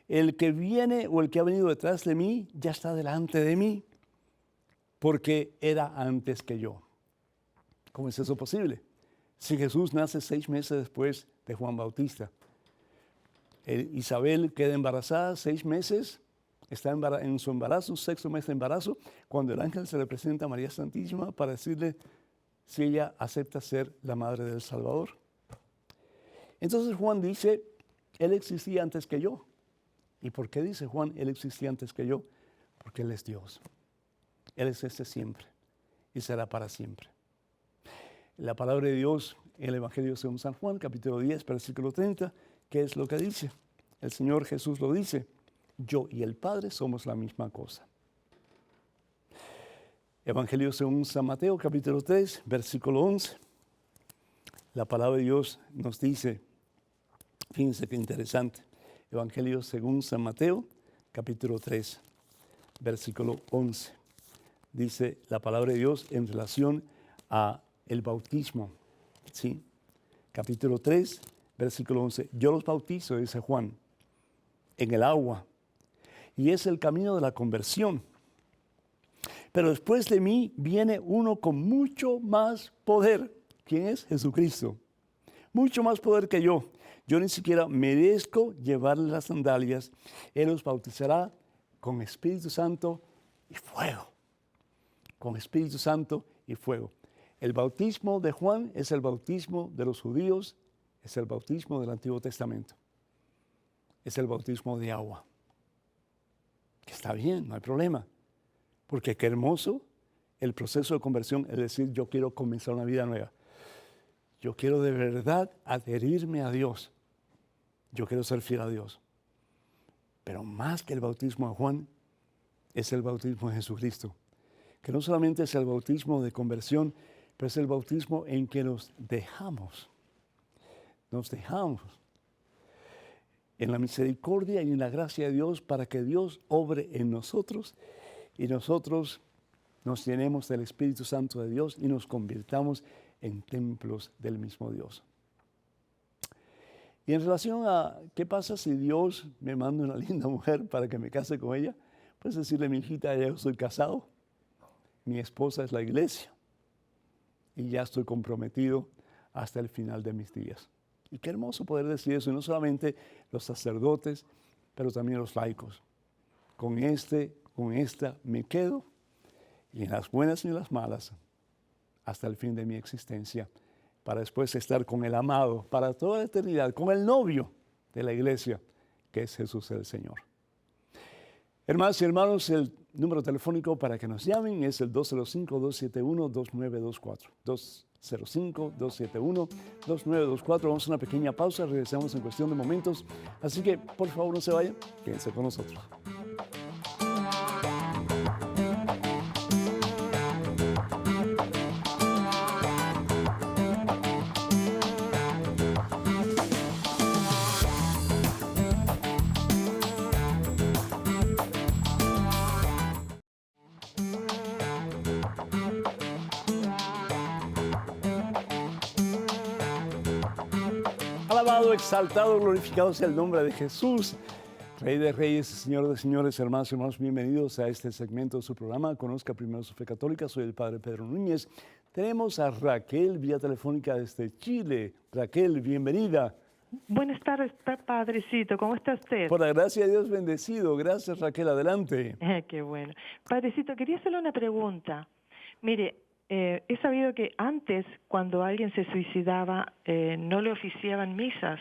el que viene o el que ha venido detrás de mí ya está delante de mí, porque era antes que yo. ¿Cómo es eso posible? Si Jesús nace 6 meses después de Juan Bautista, Isabel queda embarazada 6 meses, está en su embarazo, 6º mes de embarazo, cuando el ángel se le presenta a María Santísima para decirle si ella acepta ser la madre del Salvador. Entonces Juan dice, Él existía antes que yo. ¿Y por qué dice Juan, Él existía antes que yo? Porque Él es Dios. Él es siempre y será para siempre. La palabra de Dios en el Evangelio según San Juan, capítulo 10, versículo 30, ¿qué es lo que dice? El Señor Jesús lo dice, yo y el Padre somos la misma cosa. Evangelio según San Mateo, capítulo 3, versículo 11. La palabra de Dios nos dice, fíjense qué interesante, Evangelio según San Mateo, capítulo 3, versículo 11. Dice la palabra de Dios en relación a el bautismo, ¿sí? Capítulo 3, versículo 11. Yo los bautizo, dice Juan, en el agua, y es el camino de la conversión. Pero después de mí viene uno con mucho más poder. ¿Quién es? Jesucristo. Mucho más poder que yo. Yo ni siquiera merezco llevarle las sandalias. Él los bautizará con Espíritu Santo y fuego. Con Espíritu Santo y fuego. El bautismo de Juan es el bautismo de los judíos, es el bautismo del Antiguo Testamento. Es el bautismo de agua. Que está bien, no hay problema. Porque qué hermoso el proceso de conversión, es decir, yo quiero comenzar una vida nueva. Yo quiero de verdad adherirme a Dios. Yo quiero ser fiel a Dios. Pero más que el bautismo de Juan, es el bautismo de Jesucristo. Que no solamente es el bautismo de conversión, pero es el bautismo en que nos dejamos. Nos dejamos en la misericordia y en la gracia de Dios para que Dios obre en nosotros y nosotros nos llenemos del Espíritu Santo de Dios y nos convirtamos en templos del mismo Dios. Y en relación a qué pasa si Dios me manda una linda mujer para que me case con ella, pues decirle, mi hijita, ya yo estoy casado, mi esposa es la iglesia y ya estoy comprometido hasta el final de mis días. Y qué hermoso poder decir eso, y no solamente los sacerdotes, pero también los laicos. Con esta me quedo, y en las buenas y en las malas, hasta el fin de mi existencia, para después estar con el amado, para toda la eternidad, con el novio de la iglesia, que es Jesús el Señor. Hermanos y hermanos, el número telefónico para que nos llamen es el 205-271-2924. 205-271-2924. Vamos a una pequeña pausa, regresamos en cuestión de momentos. Así que, por favor, no se vayan, quédense con nosotros. Alabado, exaltado, glorificado sea el nombre de Jesús, Rey de Reyes, Señor de Señores, hermanos y hermanos, bienvenidos a este segmento de su programa. Conozca primero su fe católica. Soy el Padre Pedro Núñez. Tenemos a Raquel vía telefónica desde Chile. Raquel, bienvenida. Buenas tardes, Padrecito. ¿Cómo está usted? Por la gracia de Dios, bendecido. Gracias, Raquel. Adelante. Qué bueno. Padrecito, quería hacerle una pregunta. Mire, he sabido que antes, cuando alguien se suicidaba, no le oficiaban misas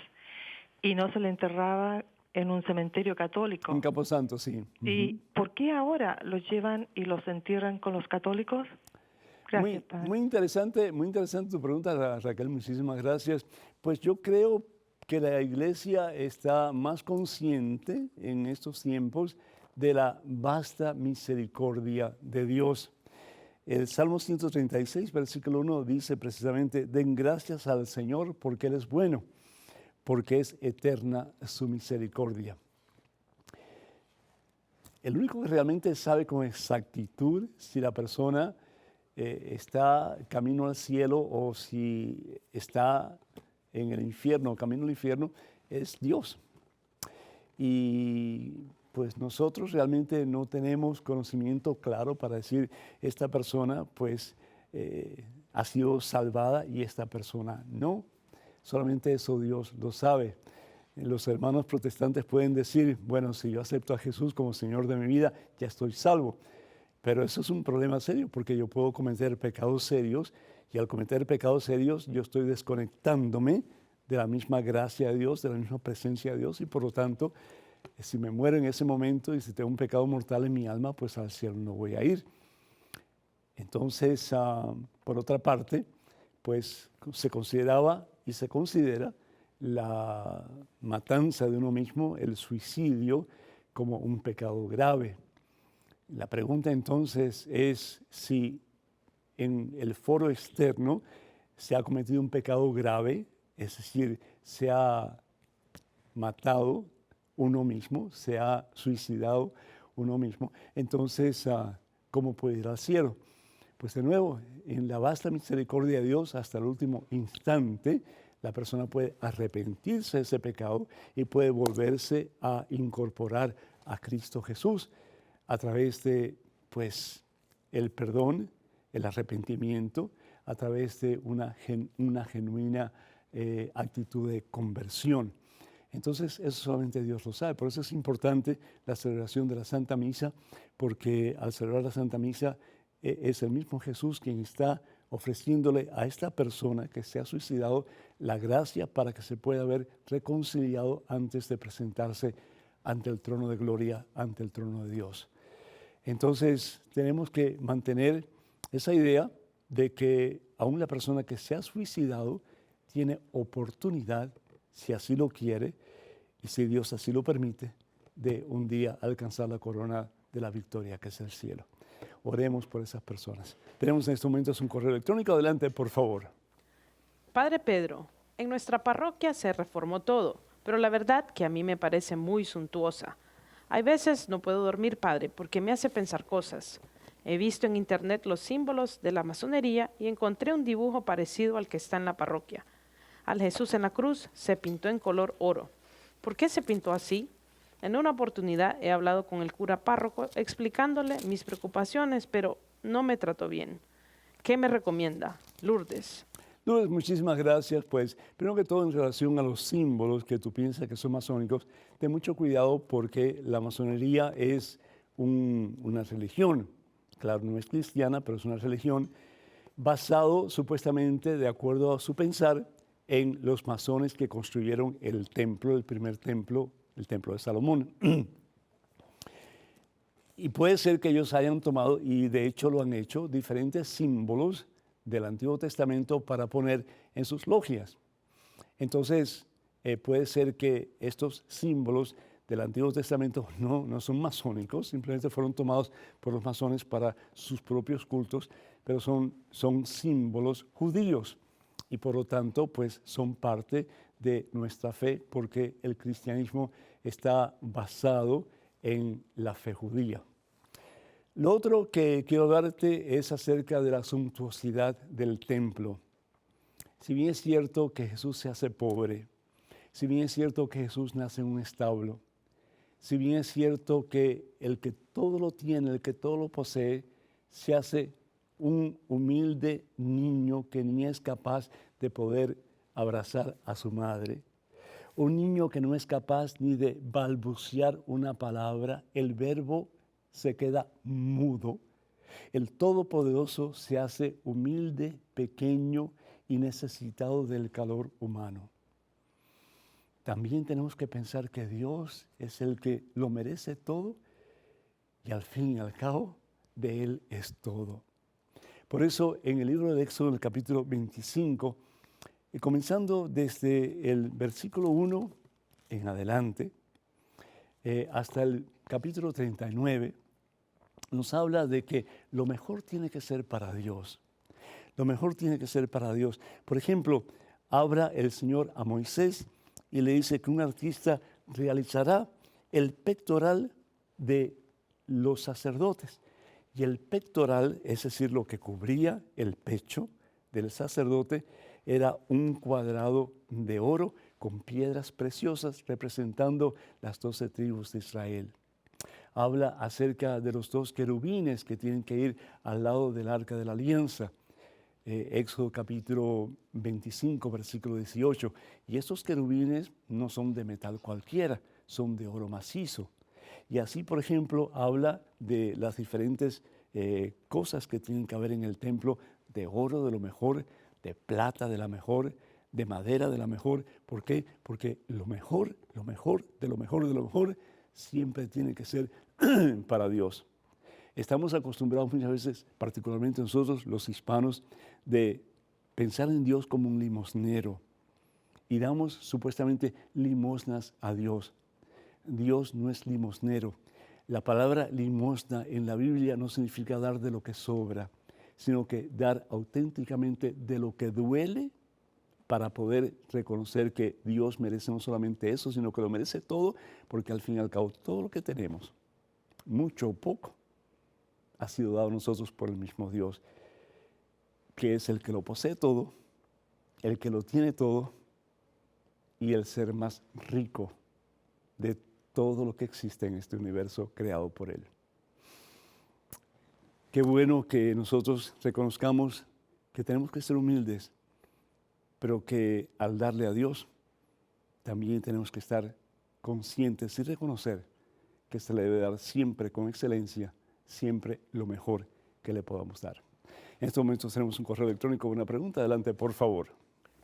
y no se le enterraba en un cementerio católico. En Camposanto, sí. ¿Y por qué ahora los llevan y los entierran con los católicos? Gracias, padre. Muy interesante tu pregunta, Raquel, muchísimas gracias. Pues yo creo que la iglesia está más consciente en estos tiempos de la vasta misericordia de Dios. El Salmo 136, versículo 1 dice precisamente, den gracias al Señor porque Él es bueno, porque es eterna su misericordia. El único que realmente sabe con exactitud si la persona está camino al cielo o si está en el infierno, camino al infierno, es Dios. Y pues nosotros realmente no tenemos conocimiento claro para decir esta persona pues ha sido salvada y esta persona no. Solamente eso Dios lo sabe. Los hermanos protestantes pueden decir, bueno, si yo acepto a Jesús como Señor de mi vida, ya estoy salvo. Pero eso es un problema serio porque yo puedo cometer pecados serios y al cometer pecados serios yo estoy desconectándome de la misma gracia de Dios, de la misma presencia de Dios y por lo tanto, si me muero en ese momento y si tengo un pecado mortal en mi alma, pues al cielo no voy a ir. Entonces, por otra parte, pues se consideraba y se considera la matanza de uno mismo, el suicidio, como un pecado grave. La pregunta entonces es si en el foro externo se ha cometido un pecado grave, es decir, se ha matado uno mismo, se ha suicidado uno mismo, entonces, ¿cómo puede ir al cielo? Pues de nuevo, en la vasta misericordia de Dios, hasta el último instante, la persona puede arrepentirse de ese pecado y puede volverse a incorporar a Cristo Jesús a través de, pues, el perdón, el arrepentimiento, a través de una genuina actitud de conversión. Entonces, eso solamente Dios lo sabe. Por eso es importante la celebración de la Santa Misa, porque al celebrar la Santa Misa es el mismo Jesús quien está ofreciéndole a esta persona que se ha suicidado la gracia para que se pueda ver reconciliado antes de presentarse ante el trono de gloria, ante el trono de Dios. Entonces, tenemos que mantener esa idea de que aún la persona que se ha suicidado tiene oportunidad, si así lo quiere y si Dios así lo permite, de un día alcanzar la corona de la victoria, que es el cielo. Oremos por esas personas. Tenemos en estos momentos un correo electrónico. Adelante, por favor. Padre Pedro, en nuestra parroquia se reformó todo, pero la verdad que a mí me parece muy suntuosa. Hay veces no puedo dormir, padre, porque me hace pensar cosas. He visto en internet los símbolos de la masonería y encontré un dibujo parecido al que está en la parroquia. Al Jesús en la cruz se pintó en color oro. ¿Por qué se pintó así? En una oportunidad he hablado con el cura párroco explicándole mis preocupaciones, pero no me trató bien. ¿Qué me recomienda? Lourdes. Lourdes, muchísimas gracias. Pues, primero que todo, en relación a los símbolos que tú piensas que son masónicos, ten mucho cuidado porque la masonería es una religión. Claro, no es cristiana, pero es una religión basado supuestamente, de acuerdo a su pensar, en los masones que construyeron el templo, el primer templo, el templo de Salomón. Y puede ser que ellos hayan tomado, y de hecho lo han hecho, diferentes símbolos del Antiguo Testamento para poner en sus logias. Entonces, puede ser que estos símbolos del Antiguo Testamento no son masónicos, simplemente fueron tomados por los masones para sus propios cultos, pero son símbolos judíos y por lo tanto pues son parte de nuestra fe porque el cristianismo está basado en la fe judía. Lo otro que quiero darte es acerca de la suntuosidad del templo. Si bien es cierto que Jesús se hace pobre, si bien es cierto que Jesús nace en un establo, si bien es cierto que el que todo lo tiene, el que todo lo posee, se hace un humilde niño que ni es capaz de poder abrazar a su madre, un niño que no es capaz ni de balbucear una palabra, el verbo se queda mudo. El Todopoderoso se hace humilde, pequeño y necesitado del calor humano. también tenemos que pensar que Dios es el que lo merece todo y al fin y al cabo de Él es todo. Por eso en el libro de Éxodo, en el capítulo 25, y comenzando desde el versículo 1 en adelante, hasta el capítulo 39, nos habla de que lo mejor tiene que ser para Dios. Lo mejor tiene que ser para Dios. Por ejemplo, habla el Señor a Moisés y le dice que un artista realizará el pectoral de los sacerdotes. Y el pectoral, es decir, lo que cubría el pecho del sacerdote, era un cuadrado de oro con piedras preciosas representando las 12 tribus de Israel. Habla acerca de los 2 querubines que tienen que ir al lado del arca de la alianza. Éxodo capítulo 25, versículo 18. Y estos querubines no son de metal cualquiera, son de oro macizo. Y así, por ejemplo, habla de las diferentes cosas que tienen que haber en el templo, de oro de lo mejor, de plata de la mejor, de madera de la mejor. ¿Por qué? Porque lo mejor, lo mejor, de lo mejor, de lo mejor, siempre tiene que ser para Dios. Estamos acostumbrados muchas veces, particularmente nosotros los hispanos, de pensar en Dios como un limosnero y damos supuestamente limosnas a Dios. Dios no es limosnero. La palabra limosna en la Biblia no significa dar de lo que sobra, sino que dar auténticamente de lo que duele para poder reconocer que Dios merece no solamente eso, sino que lo merece todo, porque al fin y al cabo todo lo que tenemos, mucho o poco, ha sido dado a nosotros por el mismo Dios, que es el que lo posee todo, el que lo tiene todo y el ser más rico de todo lo que existe en este universo creado por Él. Qué bueno que nosotros reconozcamos que tenemos que ser humildes, pero que al darle a Dios también tenemos que estar conscientes y reconocer que se le debe dar siempre con excelencia, siempre lo mejor que le podamos dar. En estos momentos tenemos un correo electrónico con una pregunta. Adelante, por favor.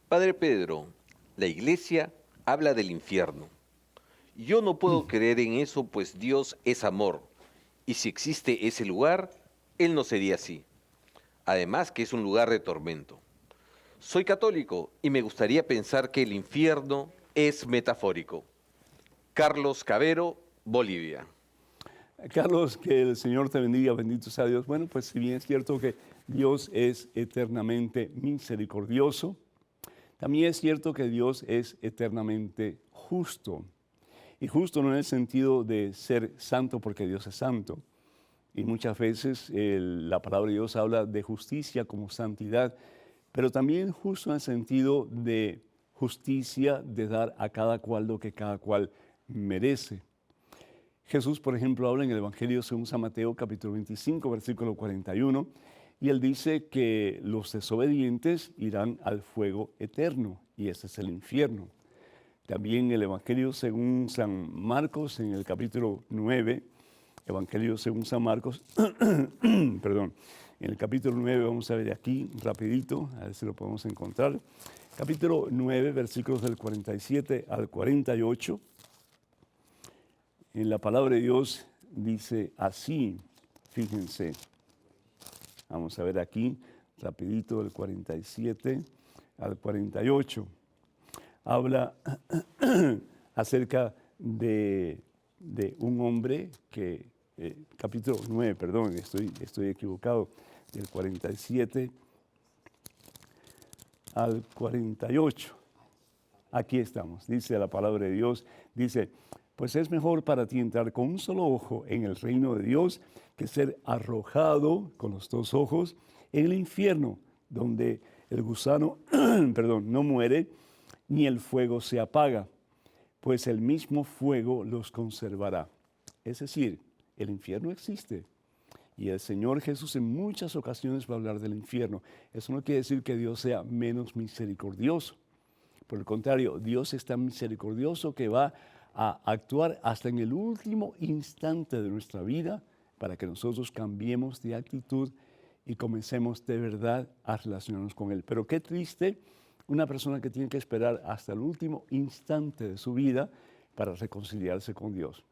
Padre Pedro, la iglesia habla del infierno. Yo no puedo creer en eso, pues Dios es amor. Y si existe ese lugar, Él no sería así. Además que es un lugar de tormento. Soy católico y me gustaría pensar que el infierno es metafórico. Carlos Cavero, Bolivia. Carlos, que el Señor te bendiga, bendito sea Dios. Bueno, pues si bien es cierto que Dios es eternamente misericordioso, también es cierto que Dios es eternamente justo. Y justo no en el sentido de ser santo porque Dios es santo. Y muchas veces la palabra de Dios habla de justicia como santidad, pero también justo en el sentido de justicia, de dar a cada cual lo que cada cual merece. Jesús, por ejemplo, habla en el Evangelio según San Mateo, capítulo 25, versículo 41, y Él dice que los desobedientes irán al fuego eterno, y ese es el infierno. También el Evangelio según San Marcos, en el capítulo 9, Evangelio según San Marcos, perdón, en el capítulo 9, vamos a ver aquí rapidito, a ver si lo podemos encontrar. Capítulo 9, versículos del 47 al 48. En la palabra de Dios dice así, fíjense, vamos a ver aquí, rapidito, del 47 al 48. Habla acerca de un hombre que, capítulo 9, perdón, estoy equivocado, del 47 al 48. Aquí estamos, dice la palabra de Dios, dice, pues es mejor para ti entrar con un solo ojo en el reino de Dios que ser arrojado con los 2 ojos en el infierno, donde el gusano no muere ni el fuego se apaga, pues el mismo fuego los conservará. Es decir, el infierno existe y el Señor Jesús en muchas ocasiones va a hablar del infierno. Eso no quiere decir que Dios sea menos misericordioso. Por el contrario, Dios es tan misericordioso que va a actuar hasta en el último instante de nuestra vida para que nosotros cambiemos de actitud y comencemos de verdad a relacionarnos con Él. Pero qué triste una persona que tiene que esperar hasta el último instante de su vida para reconciliarse con Dios.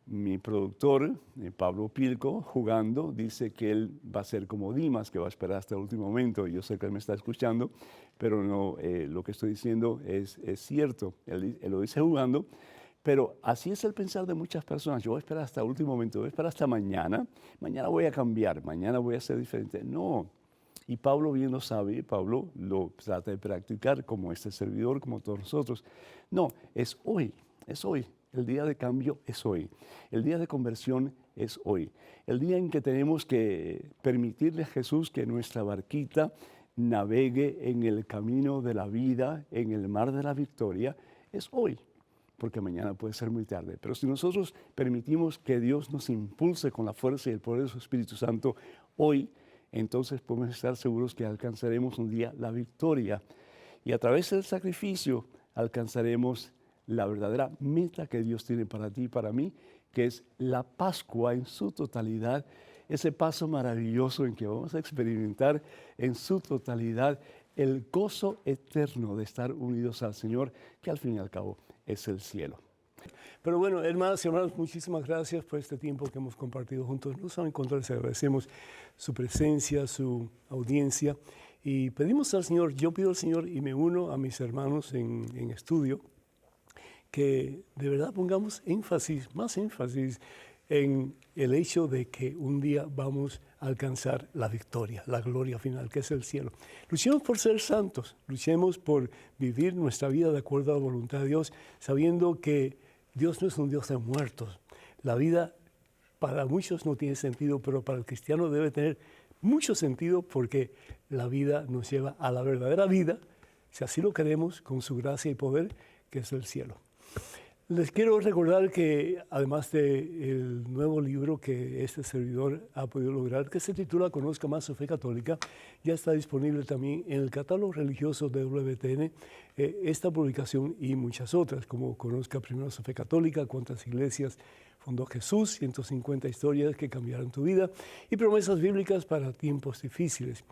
Mi productor, Pablo Pilco, jugando, dice que él va a ser como Dimas, que va a esperar hasta el último momento. Yo sé que él me está escuchando, pero no, lo que estoy diciendo es cierto. Él lo dice jugando, pero así es el pensar de muchas personas. Yo voy a esperar hasta el último momento, voy a esperar hasta mañana. Mañana voy a cambiar, mañana voy a ser diferente. No. Y Pablo bien lo sabe, Pablo lo trata de practicar como este servidor, como todos nosotros. No, es hoy, es hoy. El día de cambio es hoy. El día de conversión es hoy. El día en que tenemos que permitirle a Jesús que nuestra barquita navegue en el camino de la vida, en el mar de la victoria, es hoy, porque mañana puede ser muy tarde. Pero si nosotros permitimos que Dios nos impulse con la fuerza y el poder de su Espíritu Santo hoy, entonces podemos estar seguros que alcanzaremos un día la victoria. Y a través del sacrificio alcanzaremos la verdadera meta que Dios tiene para ti y para mí, que es la Pascua en su totalidad, ese paso maravilloso en que vamos a experimentar en su totalidad el gozo eterno de estar unidos al Señor, que al fin y al cabo es el cielo. Pero bueno, hermanas y hermanos, muchísimas gracias por este tiempo que hemos compartido juntos. No saben cuánto les agradecemos su presencia, su audiencia, y pedimos al Señor, yo pido al Señor y me uno a mis hermanos en estudio, que de verdad pongamos énfasis, más énfasis en el hecho de que un día vamos a alcanzar la victoria, la gloria final, que es el cielo. Luchemos por ser santos, luchemos por vivir nuestra vida de acuerdo a la voluntad de Dios, sabiendo que Dios no es un Dios de muertos. La vida para muchos no tiene sentido, pero para el cristiano debe tener mucho sentido, porque la vida nos lleva a la verdadera vida, si así lo queremos, con su gracia y poder, que es el cielo. Les quiero recordar que además del nuevo libro que este servidor ha podido lograr, que se titula Conozca más su fe católica, ya está disponible también en el catálogo religioso de WTN, esta publicación y muchas otras, como Conozca primero su fe católica, cuántas iglesias fundó Jesús, 150 historias que cambiaron tu vida y promesas bíblicas para tiempos difíciles.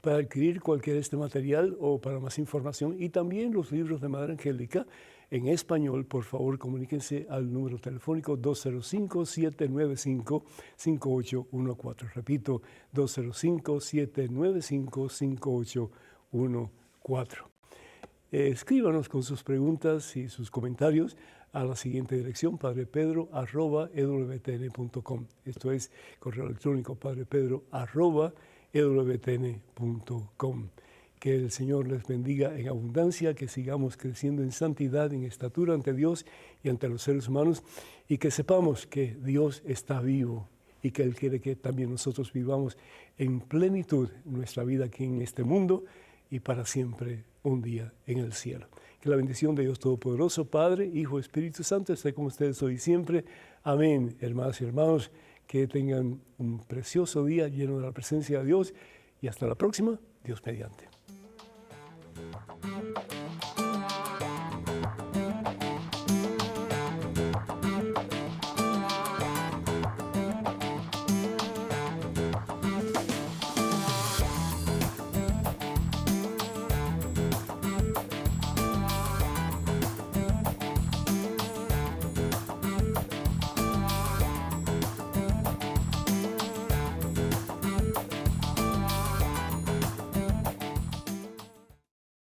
Para adquirir cualquier este material o para más información, y también los libros de Madre Angélica en español, por favor comuníquense al número telefónico 205-795-5814. Repito, 205-795-5814. Escríbanos con sus preguntas y sus comentarios a la siguiente dirección: padrepedro@ewtn.com. Esto es correo electrónico padrepedro@ewtn.com. Que el Señor les bendiga en abundancia, que sigamos creciendo en santidad, en estatura ante Dios y ante los seres humanos, y que sepamos que Dios está vivo y que Él quiere que también nosotros vivamos en plenitud nuestra vida aquí en este mundo y para siempre un día en el cielo. Que la bendición de Dios Todopoderoso, Padre, Hijo, Espíritu Santo, esté con ustedes hoy y siempre. Amén, hermanas y hermanos. Que tengan un precioso día lleno de la presencia de Dios, y hasta la próxima, Dios mediante.